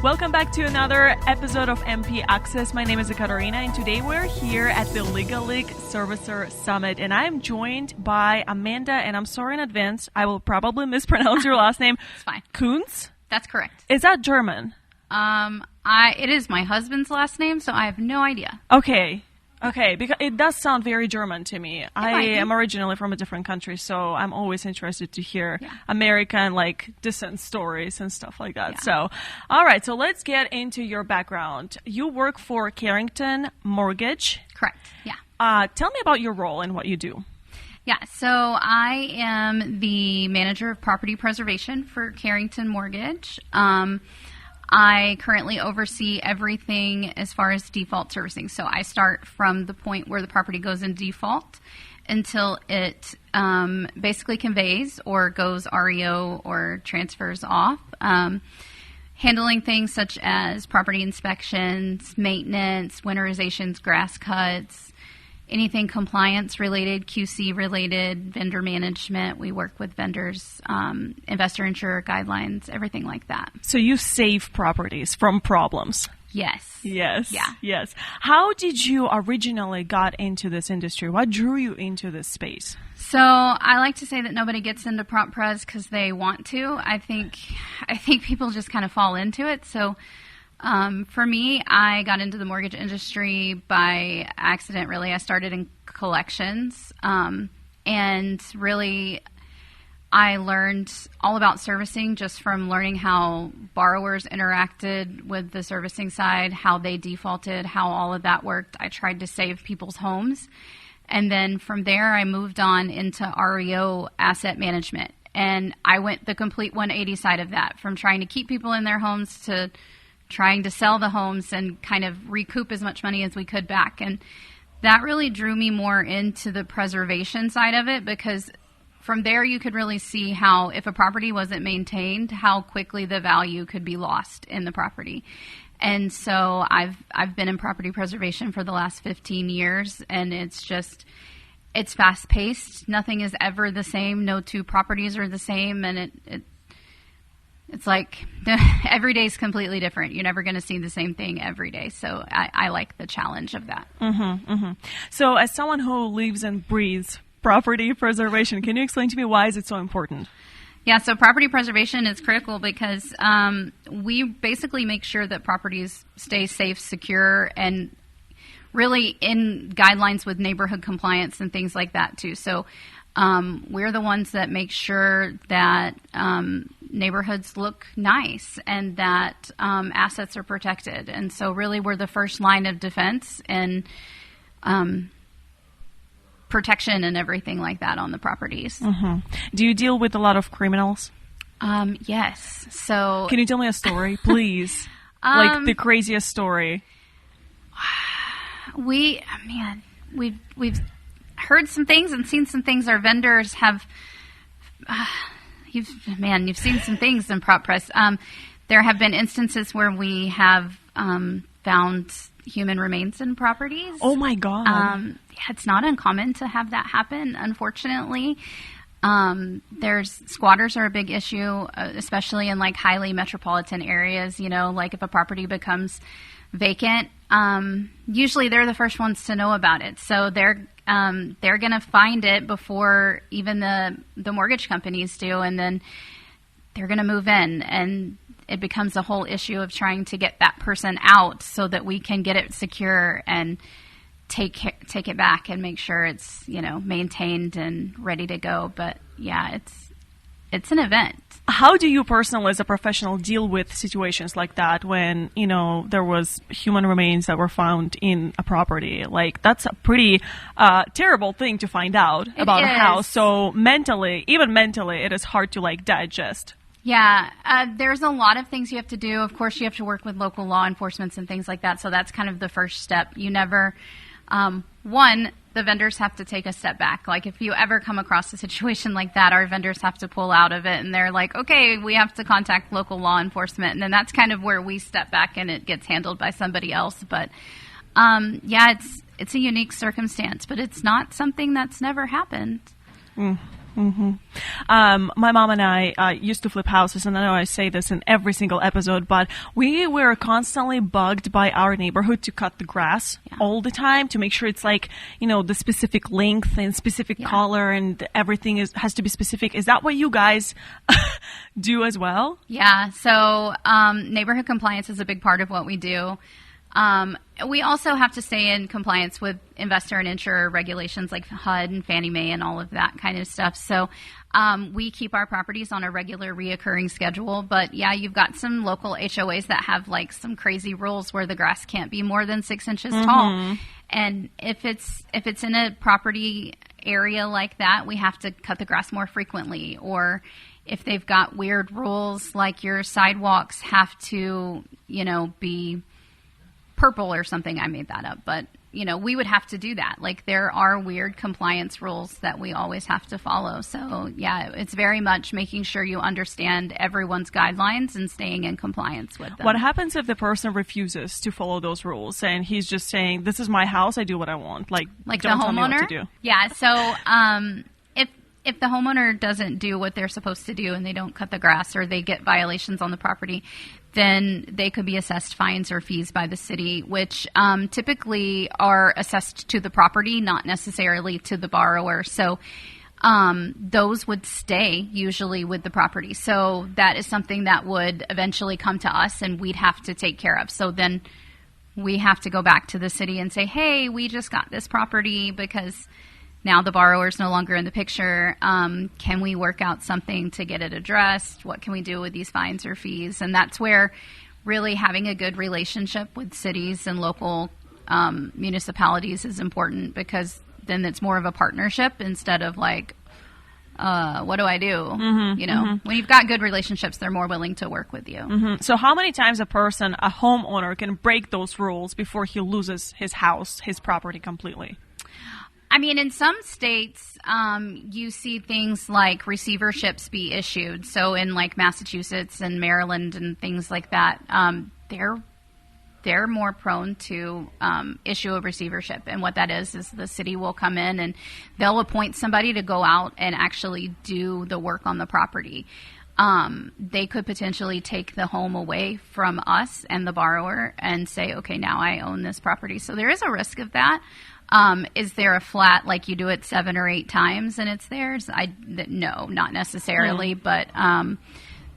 Welcome back to another episode of MP Access. My name is Katarina, and today we're here at the Legal Servicer Summit, and I'm joined by Amanda, and I'm sorry in advance, I will probably mispronounce your last name. It's fine. Koontz? That's correct. Is that German? It is my husband's last name, so I have no idea. Okay, because it does sound very German to me. I am originally from a different country, so I'm always interested to hear American, descent stories and stuff like that. Yeah. So, all right, so let's get into your background. You work for Carrington Mortgage. Correct, yeah. Tell me about your role and what you do. Yeah, so I am the manager of property preservation for Carrington Mortgage. I currently oversee everything as far as default servicing. So I start from the point where the property goes in default until it basically conveys or goes REO or transfers off. Handling things such as property inspections, maintenance, winterizations, grass cuts, anything compliance related, QC related, vendor management. We work with vendors, investor insurer guidelines, everything like that. So you save properties from problems. Yes. Yes. Yeah. Yes. How did you originally got into this industry? What drew you into this space? So I like to say that nobody gets into prop pres because they want to. I think people just kind of fall into it. So for me, I got into the mortgage industry by accident, really. I started in collections, and really I learned all about servicing just from learning how borrowers interacted with the servicing side, how they defaulted, how all of that worked. I tried to save people's homes. And then from there, I moved on into REO asset management. And I went the complete 180 side of that, from trying to keep people in their homes to trying to sell the homes and kind of recoup as much money as we could back. And that really drew me more into the preservation side of it, because from there you could really see how, if a property wasn't maintained, how quickly the value could be lost in the property. And so I've been in property preservation for the last 15 years, and it's fast paced. Nothing is ever the same. No two properties are the same, and it's like every day is completely different. You're never going to see the same thing every day. So I like the challenge of that. Mm-hmm, mm-hmm. So as someone who lives and breathes property preservation, can you explain to me why is it so important? Yeah, so property preservation is critical because we basically make sure that properties stay safe, secure, and really in guidelines with neighborhood compliance and things like that too. So we're the ones that make sure that neighborhoods look nice and that assets are protected. And so really we're the first line of defense and protection and everything like that on the properties. Mm-hmm. Do you deal with a lot of criminals? Yes. So can you tell me a story, please? Like the craziest story. We've heard some things and seen some things. Our vendors have. You've seen some things in prop press. There have been instances where we have found human remains in properties. Oh my God! It's not uncommon to have that happen, unfortunately. Squatters are a big issue, especially in highly metropolitan areas. If a property becomes vacant, usually they're the first ones to know about it. So they're going to find it before even the mortgage companies do, and then they're going to move in, and it becomes a whole issue of trying to get that person out so that we can get it secure and take it back and make sure it's maintained and ready to go. But yeah, it's an event. How do you personally, as a professional, deal with situations like that when, there was human remains that were found in a property? That's a pretty terrible thing to find out about a house. So even mentally, it is hard to digest. Yeah, there's a lot of things you have to do. Of course, you have to work with local law enforcement and things like that. So that's kind of the first step. You never, the vendors have to take a step back. If you ever come across a situation like that, our vendors have to pull out of it, and they're like, okay, we have to contact local law enforcement. And then that's kind of where we step back and it gets handled by somebody else. But it's a unique circumstance, but it's not something that's never happened. My mom and I used to flip houses, and I know I say this in every single episode, but we were constantly bugged by our neighborhood to cut the grass all the time to make sure it's like, the specific length and specific color and everything has to be specific. Is that what you guys do as well? Yeah. So neighborhood compliance is a big part of what we do. We also have to stay in compliance with investor and insurer regulations like HUD and Fannie Mae and all of that kind of stuff. So we keep our properties on a regular reoccurring schedule. But yeah, you've got some local HOAs that have like some crazy rules where the grass can't be more than 6 inches tall. And if it's in a property area like that, we have to cut the grass more frequently. Or if they've got weird rules like your sidewalks have to, be purple or something. I made that up, but we would have to do that. Like there are weird compliance rules that we always have to follow. So yeah, it's very much making sure you understand everyone's guidelines and staying in compliance with them. What happens if the person refuses to follow those rules and he's just saying, "This is my house, I do what I want." Like the don't tell me homeowner? what to do. Yeah. So if the homeowner doesn't do what they're supposed to do and they don't cut the grass or they get violations on the property, then they could be assessed fines or fees by the city, which typically are assessed to the property, not necessarily to the borrower. So those would stay usually with the property. So that is something that would eventually come to us and we'd have to take care of. So then we have to go back to the city and say, hey, we just got this property because now the borrower is no longer in the picture. Can we work out something to get it addressed? What can we do with these fines or fees? And that's where really having a good relationship with cities and local municipalities is important, because then it's more of a partnership instead of like, what do I do? When you've got good relationships, they're more willing to work with you. So how many times a homeowner can break those rules before he loses his house, his property completely? I mean, in some states, you see things like receiverships be issued. So in like Massachusetts and Maryland and things like that, they're more prone to issue a receivership. And what that is the city will come in and they'll appoint somebody to go out and actually do the work on the property. They could potentially take the home away from us and the borrower and say, okay, now I own this property. So there is a risk of that. Is there a flat, like you do it 7 or 8 times and it's theirs? No, not necessarily, but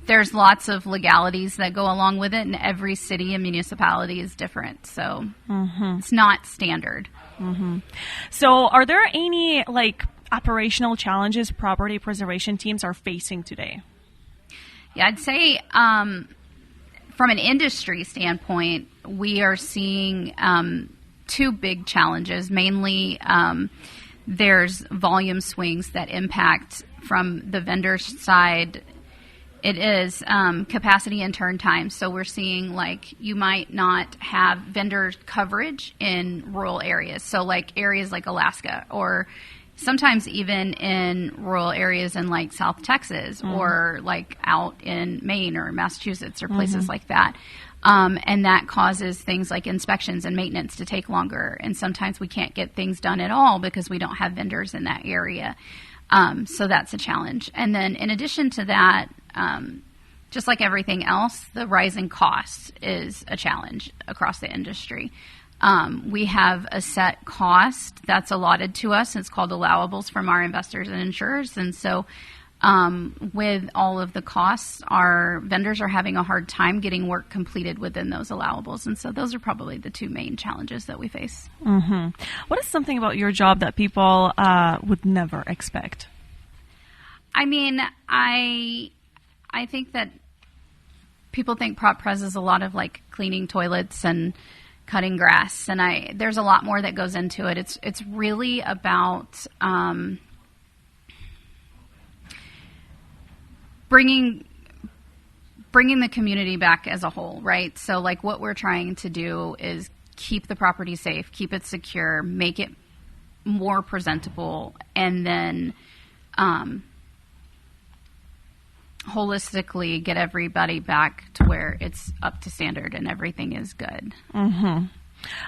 there's lots of legalities that go along with it, and every city and municipality is different, so it's not standard. So are there any operational challenges property preservation teams are facing today? Yeah, I'd say from an industry standpoint, we are seeing 2 big challenges. Mainly, there's volume swings that impact from the vendor side. It is capacity and turn time. So we're seeing you might not have vendor coverage in rural areas. So areas like Alaska, or sometimes even in rural areas in South Texas, or out in Maine or Massachusetts or places like that. And that causes things like inspections and maintenance to take longer. And sometimes we can't get things done at all because we don't have vendors in that area. So that's a challenge. And then in addition to that, just like everything else, the rising cost is a challenge across the industry. We have a set cost that's allotted to us. It's called allowables from our investors and insurers. And so with all of the costs, our vendors are having a hard time getting work completed within those allowables. And so those are probably the 2 main challenges that we face. What is something about your job that people would never expect? I mean, I think that people think prop pres is a lot of cleaning toilets and cutting grass. And there's a lot more that goes into it. It's really about bringing the community back as a whole, right? So what we're trying to do is keep the property safe, keep it secure, make it more presentable, and then holistically get everybody back to where it's up to standard and everything is good.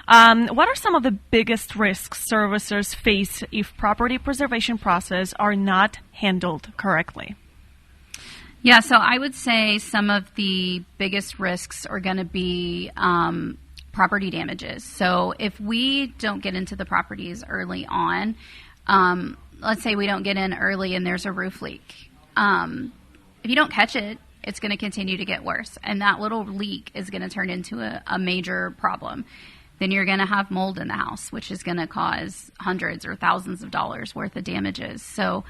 What are some of the biggest risks servicers face if property preservation process are not handled correctly? Yeah, so I would say some of the biggest risks are going to be property damages. So if we don't get into the properties early on, let's say we don't get in early and there's a roof leak. If you don't catch it, it's going to continue to get worse. And that little leak is going to turn into a major problem. Then you're going to have mold in the house, which is going to cause hundreds or thousands of dollars worth of damages. So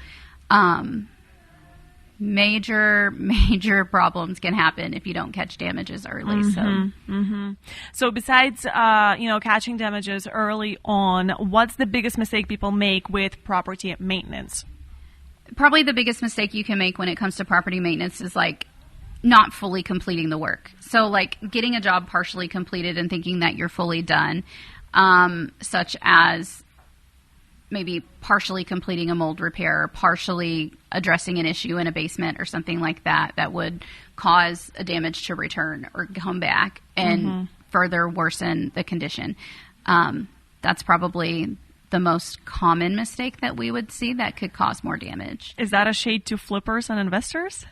major problems can happen if you don't catch damages early. So besides, catching damages early on, what's the biggest mistake people make with property maintenance? Probably the biggest mistake you can make when it comes to property maintenance is like not fully completing the work. So like getting a job partially completed and thinking that you're fully done, such as maybe partially completing a mold repair, partially addressing an issue in a basement or something like that would cause a damage to return or come back and further worsen the condition. That's probably the most common mistake that we would see that could cause more damage. Is that a shade to flippers and investors?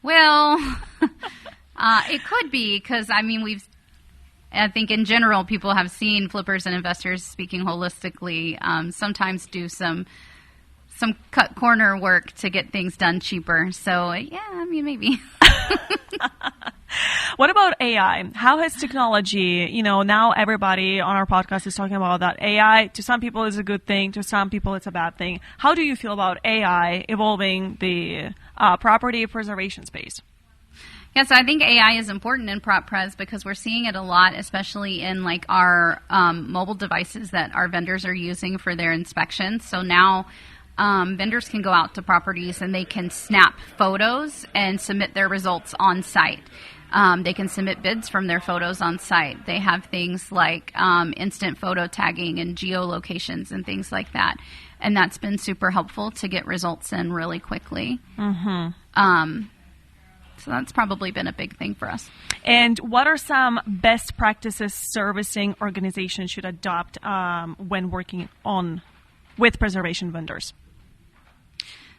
Well, it could be because, I think in general, people have seen flippers and investors, speaking holistically, sometimes do some cut corner work to get things done cheaper. So, yeah, maybe. What about AI? How has technology, now everybody on our podcast is talking about that AI, to some people is a good thing, to some people it's a bad thing. How do you feel about AI evolving the property preservation space? Yes, I think AI is important in prop pres because we're seeing it a lot, especially in like our mobile devices that our vendors are using for their inspections. So now vendors can go out to properties and they can snap photos and submit their results on site. They can submit bids from their photos on site. They have things like instant photo tagging and geolocations and things like that. And that's been super helpful to get results in really quickly. So that's probably been a big thing for us. And what are some best practices servicing organizations should adopt when working with preservation vendors?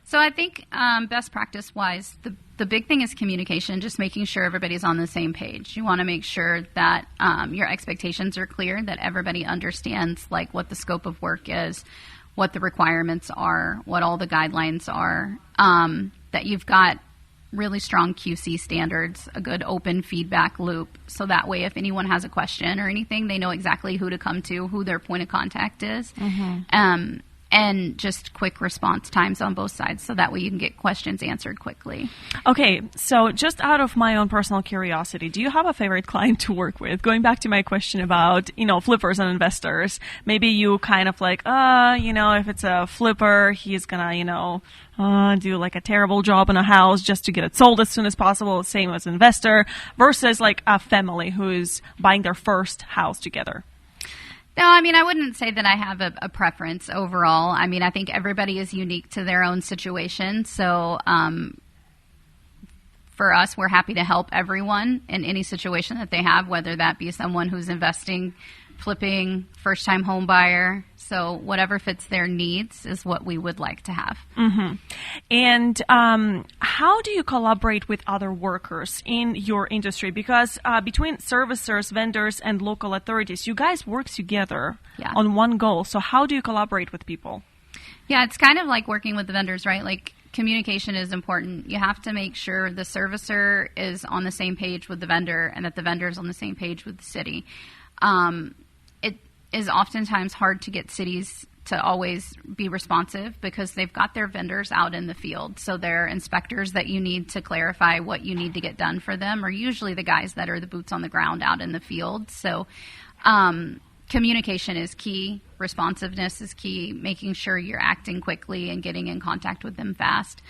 So I think best practice-wise, the big thing is communication, just making sure everybody's on the same page. You want to make sure that your expectations are clear, that everybody understands like what the scope of work is, what the requirements are, what all the guidelines are, that you've got really strong QC standards, a good open feedback loop, so that way if anyone has a question or anything, they know exactly who to come to, who their point of contact is. And just quick response times on both sides, so that way you can get questions answered quickly. Okay, so just out of my own personal curiosity, do you have a favorite client to work with? Going back to my question about, flippers and investors, maybe you kind of like, if it's a flipper, he's gonna, do like a terrible job in a house just to get it sold as soon as possible, same as investor, versus like a family who's buying their first house together. No, I wouldn't say that I have a preference overall. I think everybody is unique to their own situation. So for us, we're happy to help everyone in any situation that they have, whether that be someone who's investing, flipping, first-time home buyer. So whatever fits their needs is what we would like to have. And how do you collaborate with other workers in your industry? Because between servicers, vendors, and local authorities, you guys work together on one goal. So how do you collaborate with people? Yeah, it's kind of like working with the vendors, right? Like communication is important. You have to make sure the servicer is on the same page with the vendor and that the vendor is on the same page with the city. It is oftentimes hard to get cities to always be responsive because they've got their vendors out in the field. So their inspectors that you need to clarify what you need to get done for them are usually the guys that are the boots on the ground out in the field. So communication is key. Responsiveness is key. Making sure you're acting quickly and getting in contact with them fast.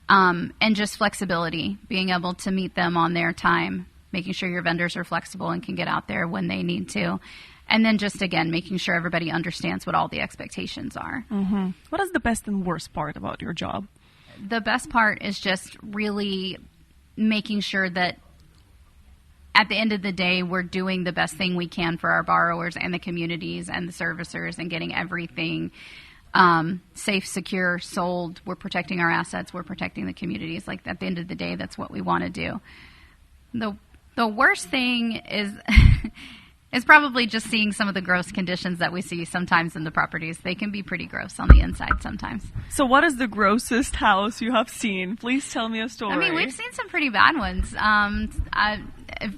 And just flexibility, being able to meet them on their time, making sure your vendors are flexible and can get out there when they need to. And then just, again, making sure everybody understands what all the expectations are. What is the best and worst part about your job? The best part is just really making sure that at the end of the day, we're doing the best thing we can for our borrowers and the communities and the servicers and getting everything safe, secure, sold. We're protecting our assets. We're protecting the communities. Like, at the end of the day, that's what we want to do. The worst thing is is probably just seeing some of the gross conditions that we see sometimes in the properties. They can be pretty gross on the inside sometimes. So what is the grossest house you have seen? Please tell me a story. I mean, we've seen some pretty bad ones.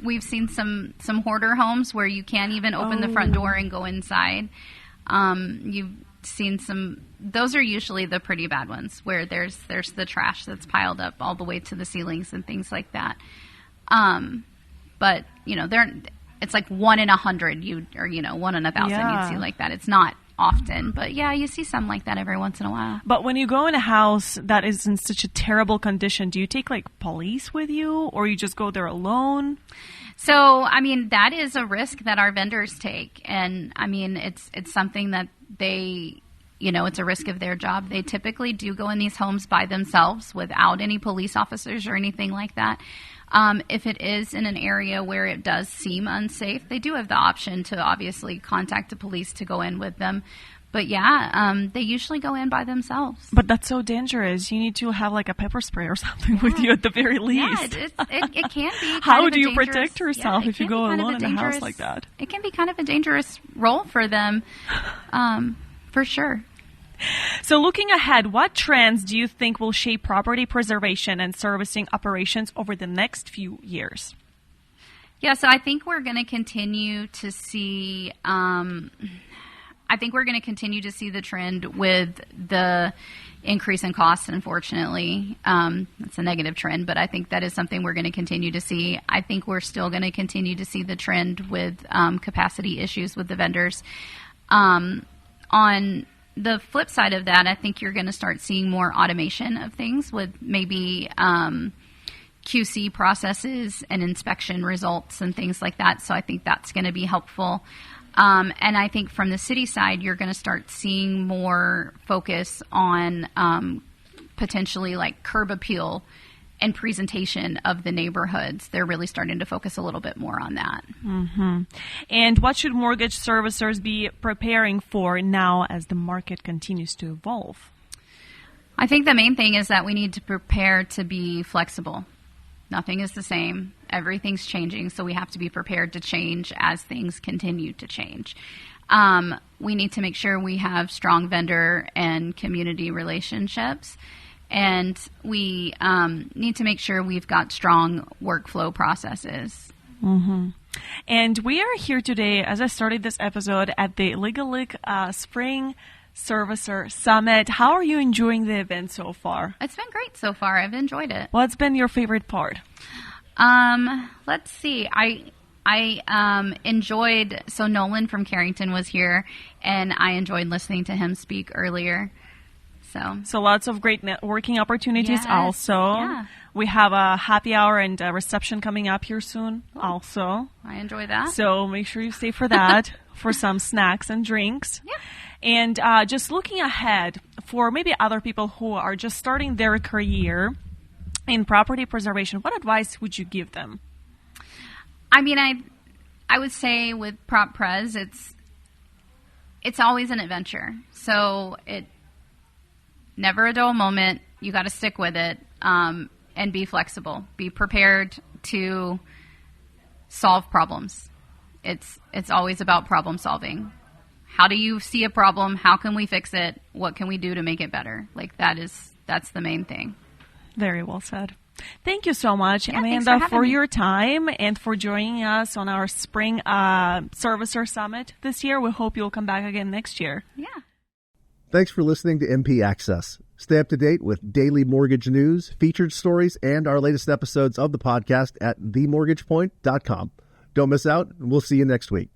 We've seen some hoarder homes where you can't even open the front door and go inside. You've seen some. Those are usually the pretty bad ones, where there's the trash that's piled up all the way to the ceilings and things like that. But it's like 1 in 100, 1 in 1,000 you'd see like that. It's not often, but yeah, you see some like that every once in a while. But when you go in a house that is in such a terrible condition, do you take like police with you, or you just go there alone? So, I mean, that is a risk that our vendors take. And I mean, it's something that they, it's a risk of their job. They typically do go in these homes by themselves without any police officers or anything like that. If it is in an area where it does seem unsafe, they do have the option to obviously contact the police to go in with them. But yeah, they usually go in by themselves. But that's so dangerous. You need to have like a pepper spray or something with you at the very least. Yeah, it can be. How do you protect yourself if you go alone in a house like that? It can be kind of a dangerous role for them, for sure. So looking ahead, what trends do you think will shape property preservation and servicing operations over the next few years? Yeah, so I think we're going to continue to see the trend with the increase in costs, unfortunately. It's a negative trend, but I think that is something we're going to continue to see. I think we're still going to continue to see the trend with capacity issues with the vendors. On the flip side of that, I think you're going to start seeing more automation of things with maybe QC processes and inspection results and things like that. So I think that's going to be helpful. And I think from the city side, you're going to start seeing more focus on potentially like curb appeal and presentation of the neighborhoods. They're really starting to focus a little bit more on that. Mm-hmm. And what should mortgage servicers be preparing for now as the market continues to evolve? I think the main thing is that we need to prepare to be flexible. Nothing is the same. Everything's changing, so we have to be prepared to change as things continue to change. We need to make sure we have strong vendor and community relationships. And we need to make sure we've got strong workflow processes. Mm-hmm. And we are here today, as I started this episode, at the Legalic Spring Servicer Summit. How are you enjoying the event so far? It's been great so far. I've enjoyed it. What's been your favorite part? Let's see. I enjoyed, so Nolan from Carrington was here, and I enjoyed listening to him speak earlier. So lots of great networking opportunities also. Yeah. We have a happy hour and a reception coming up here soon also. I enjoy that. So make sure you stay for that, for some snacks and drinks. Yeah. And just looking ahead for maybe other people who are just starting their career in property preservation, what advice would you give them? I mean, I would say with Prop Pres, it's always an adventure. So never a dull moment. You got to stick with it and be flexible. Be prepared to solve problems. It's always about problem solving. How do you see a problem? How can we fix it? What can we do to make it better? Like that's the main thing. Very well said. Thank you so much, yeah, Amanda, for your time and for joining us on our Spring Servicer Summit this year. We hope you'll come back again next year. Yeah. Thanks for listening to MP Access. Stay up to date with daily mortgage news, featured stories, and our latest episodes of the podcast at themortgagepoint.com. Don't miss out, and we'll see you next week.